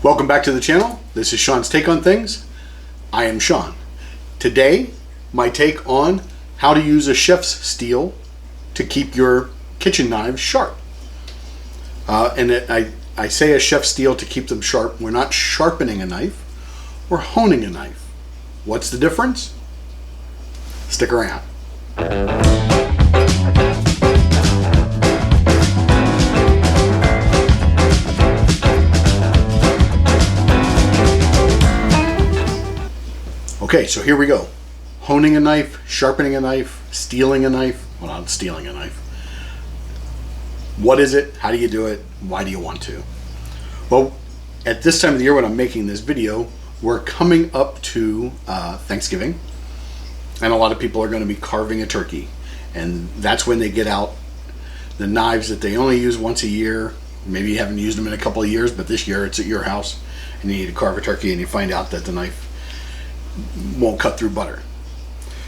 Welcome back to the channel. This is Sean's Take on Things. I am Sean. Today, my take on how to use a chef's steel to keep your kitchen knives sharp. I say a chef's steel to keep them sharp. We're not sharpening a knife, we're honing a knife. What's the difference? Stick around. Okay, so here we go. Honing a knife, sharpening a knife, steeling a knife. Well, not stealing a knife. What is it? How do you do it? Why do you want to? Well, at this time of the year when I'm making this video, we're coming up to Thanksgiving, and a lot of people are going to be carving a turkey, and that's when they get out the knives that they only use once a year. Maybe you haven't used them in a couple of years, but this year it's at your house and you need to carve a turkey, and you find out that the knife won't cut through butter.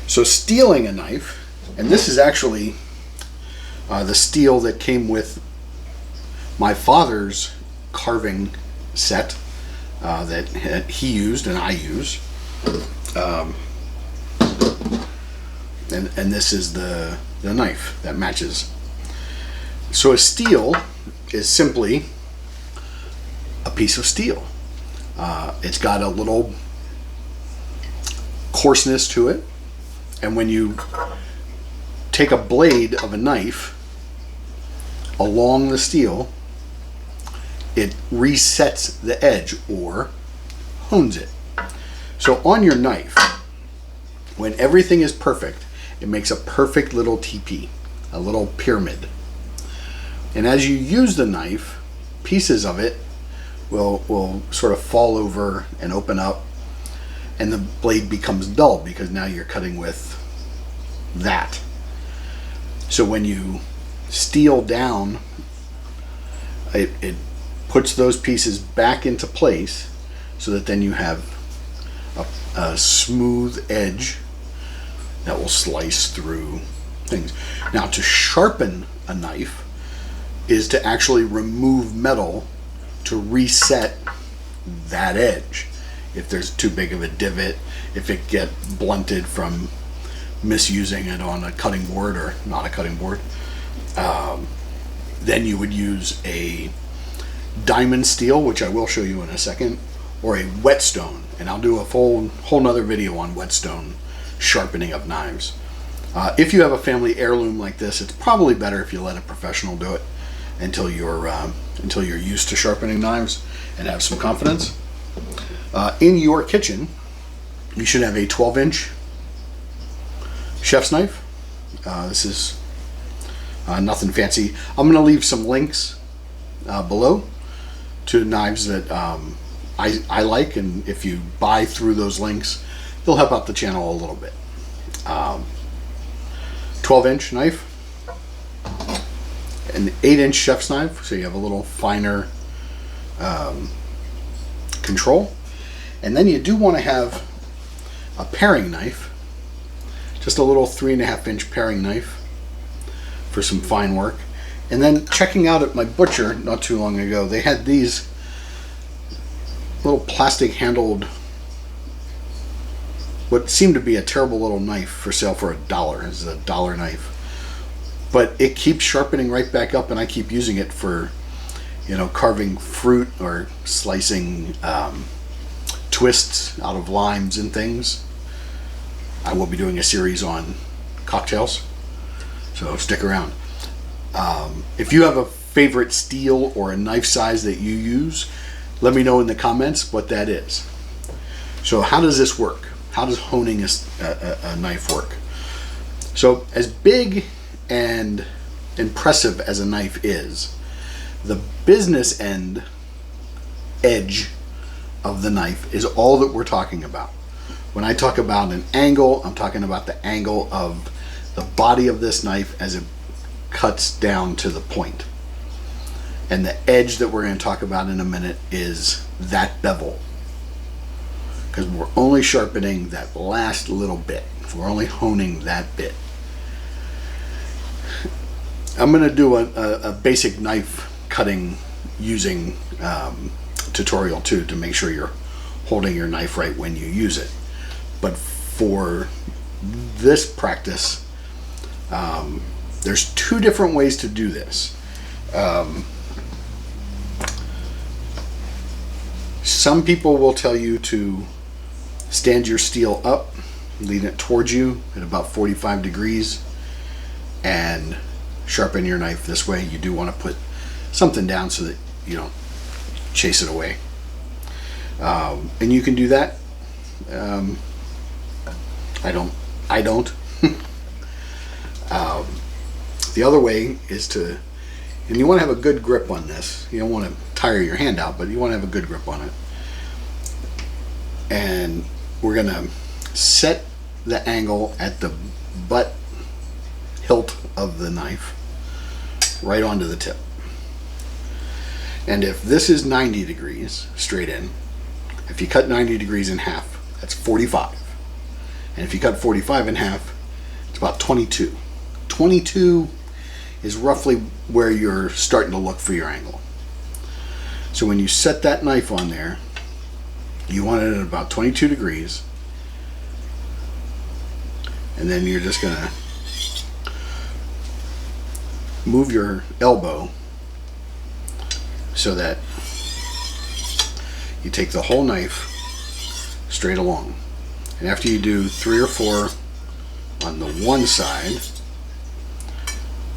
So steeling a knife, and this is actually the steel that came with my father's carving set that he used and I use, and this is the knife that matches. So a steel is simply a piece of steel. It's got a little coarseness to it, and when you take a blade of a knife along the steel, it resets the edge or hones it. So on your knife, when everything is perfect, it makes a perfect little teepee, a little pyramid. And as you use the knife, pieces of it will sort of fall over and open up, and the blade becomes dull because now you're cutting with that. So when you steel down, it puts those pieces back into place so that then you have a smooth edge that will slice through things. Now, to sharpen a knife is to actually remove metal to reset that edge. If there's too big of a divot, if it get blunted from misusing it on a cutting board or not a cutting board, then you would use a diamond steel, which I will show you in a second, or a whetstone, and I'll do a whole nother video on whetstone sharpening of knives. If you have a family heirloom like this, it's probably better if you let a professional do it until you're used to sharpening knives and have some confidence. In your kitchen, you should have a 12-inch chef's knife. This is nothing fancy. I'm going to leave some links below to knives that I like, and if you buy through those links, they'll help out the channel a little bit. 12-inch knife, an 8-inch chef's knife, so you have a little finer control. And then you do want to have a paring knife, just a little 3.5-inch paring knife for some fine work. And then checking out at my butcher not too long ago, they had these little plastic handled, what seemed to be a terrible little knife for sale for $1. It's a $1 knife, but it keeps sharpening right back up, and I keep using it for, carving fruit or slicing twists out of limes and things. I will be doing a series on cocktails, so stick around. If you have a favorite steel or a knife size that you use, let me know in the comments what that is. So how does this work? How does honing a knife work? So as big and impressive as a knife is, the business end edge of the knife is all that we're talking about. When I talk about an angle, I'm talking about the angle of the body of this knife as it cuts down to the point. And the edge that we're going to talk about in a minute is that bevel, because we're only sharpening that last little bit. We're only honing that bit. I'm going to do a basic knife cutting using tutorial too, to make sure you're holding your knife right when you use it. But for this practice, there's two different ways to do this. Some people will tell you to stand your steel up, lean it towards you at about 45 degrees, and sharpen your knife this way. You do want to put something down so that you don't chase it away. And you can do that. I don't. The other way is to, and you want to have a good grip on this. You don't want to tire your hand out, but you want to have a good grip on it. And we're going to set the angle at the butt hilt of the knife right onto the tip. And if this is 90 degrees straight in, if you cut 90 degrees in half, that's 45. And if you cut 45 in half, it's about 22. 22 is roughly where you're starting to look for your angle. So when you set that knife on there, you want it at about 22 degrees. And then you're just going to move your elbow so that you take the whole knife straight along. And after you do 3 or 4 on the one side,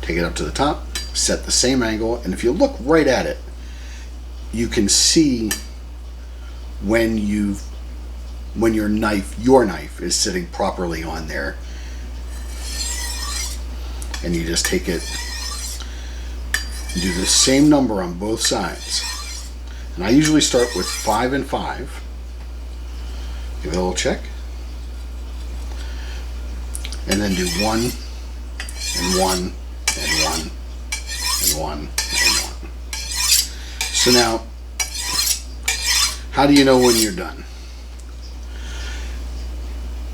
take it up to the top, set the same angle, and if you look right at it, you can see when your knife is sitting properly on there. And you just take it and do the same number on both sides. And I usually start with 5 and 5. Give it a little check. And then do 1 and 1 and 1 and 1 and 1. So now, how do you know when you're done?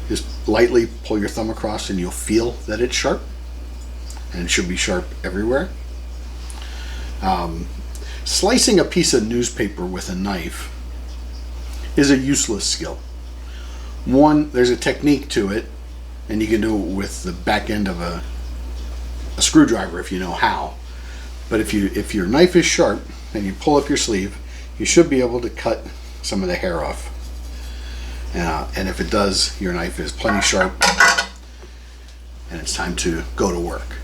Just lightly pull your thumb across and you'll feel that it's sharp. And it should be sharp everywhere. Slicing a piece of newspaper with a knife is a useless skill. One, there's a technique to it, and you can do it with the back end of a screwdriver if you know how. But if your knife is sharp and you pull up your sleeve, you should be able to cut some of the hair off. And if it does, your knife is plenty sharp, and it's time to go to work.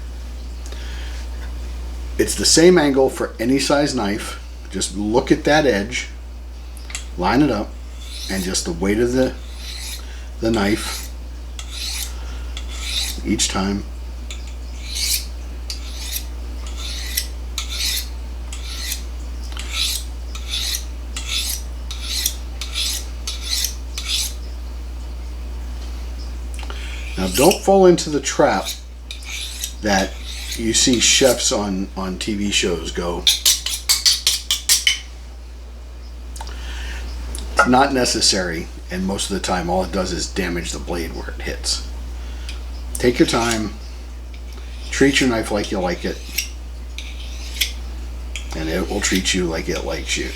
It's the same angle for any size knife. Just look at that edge, line it up, and just the weight of the knife each time. Now don't fall into the trap that you see chefs on TV shows go. It's not necessary, and most of the time all it does is damage the blade where it hits. Take your time, treat your knife like you like it, and it will treat you like it likes you.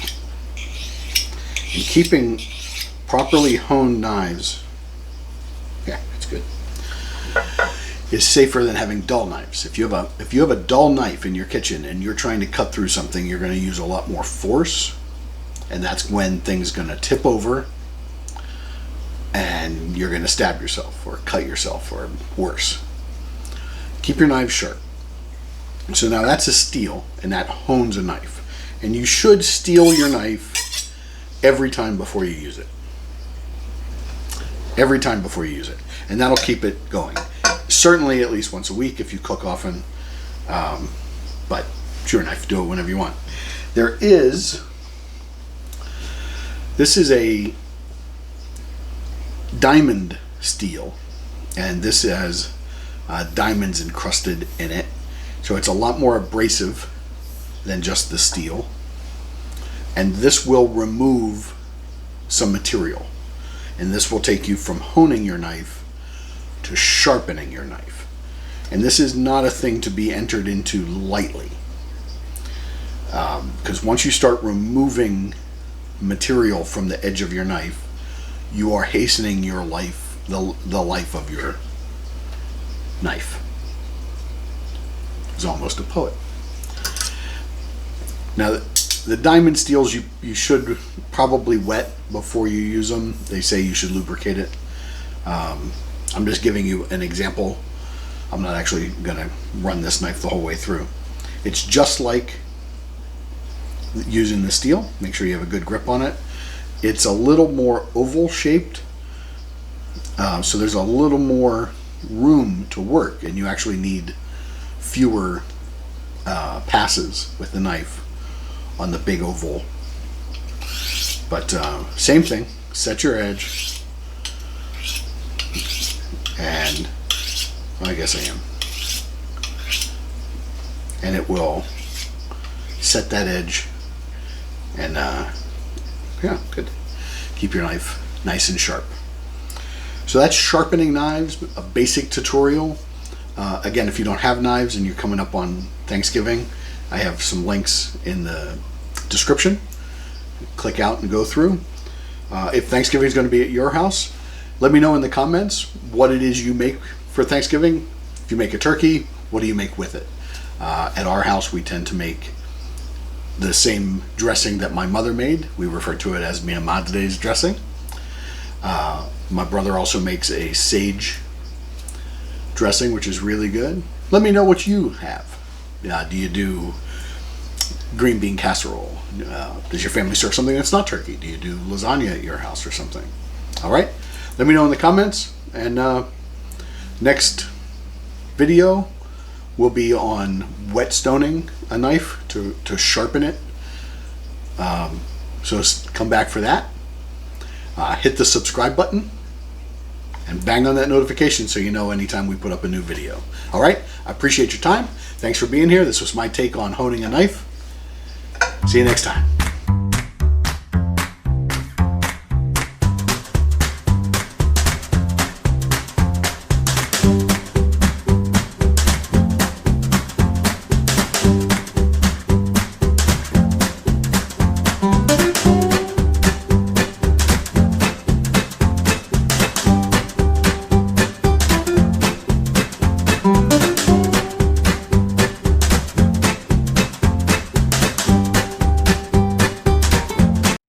And keeping properly honed knives, yeah, it's good, is safer than having dull knives. If you have a dull knife in your kitchen and you're trying to cut through something, you're going to use a lot more force, and that's when things are going to tip over and you're going to stab yourself or cut yourself or worse. Keep your knives sharp. So now that's a steel, and that hones a knife. And you should steel your knife every time before you use it. Every time before you use it. And that'll keep it going. Certainly at least once a week if you cook often. But sure enough, do it whenever you want. This is a diamond steel, and this has diamonds encrusted in it. So it's a lot more abrasive than just the steel. And this will remove some material. And this will take you from honing your knife to sharpening your knife. And this is not a thing to be entered into lightly. Because once you start removing material from the edge of your knife, you are hastening your life, the life of your knife. He's almost a poet. Now, the diamond steels you should probably wet before you use them. They say you should lubricate it. I'm just giving you an example. I'm not actually going to run this knife the whole way through. It's just like using the steel. Make sure you have a good grip on it. It's a little more oval shaped, so there's a little more room to work, and you actually need fewer passes with the knife on the big oval. But same thing, set your edge, and well, I guess I am, and it will set that edge, and yeah, good. Keep your knife nice and sharp. So that's sharpening knives, a basic tutorial. Again, if you don't have knives and you're coming up on Thanksgiving, I have some links in the description. Click out and go through. If Thanksgiving is going to be at your house, let me know in the comments what it is you make for Thanksgiving. If you make a turkey, what do you make with it? At our house, we tend to make the same dressing that my mother made. We refer to it as mi madre's dressing. My brother also makes a sage dressing, which is really good. Let me know what you have. Do you do green bean casserole? Does your family serve something that's not turkey? Do you do lasagna at your house or something? All right, let me know in the comments. And next video will be on whetstoning a knife to sharpen it. So come back for that. Hit the subscribe button and bang on that notification so you know anytime we put up a new video. All right, I appreciate your time. Thanks for being here. This was my take on honing a knife. See you next time.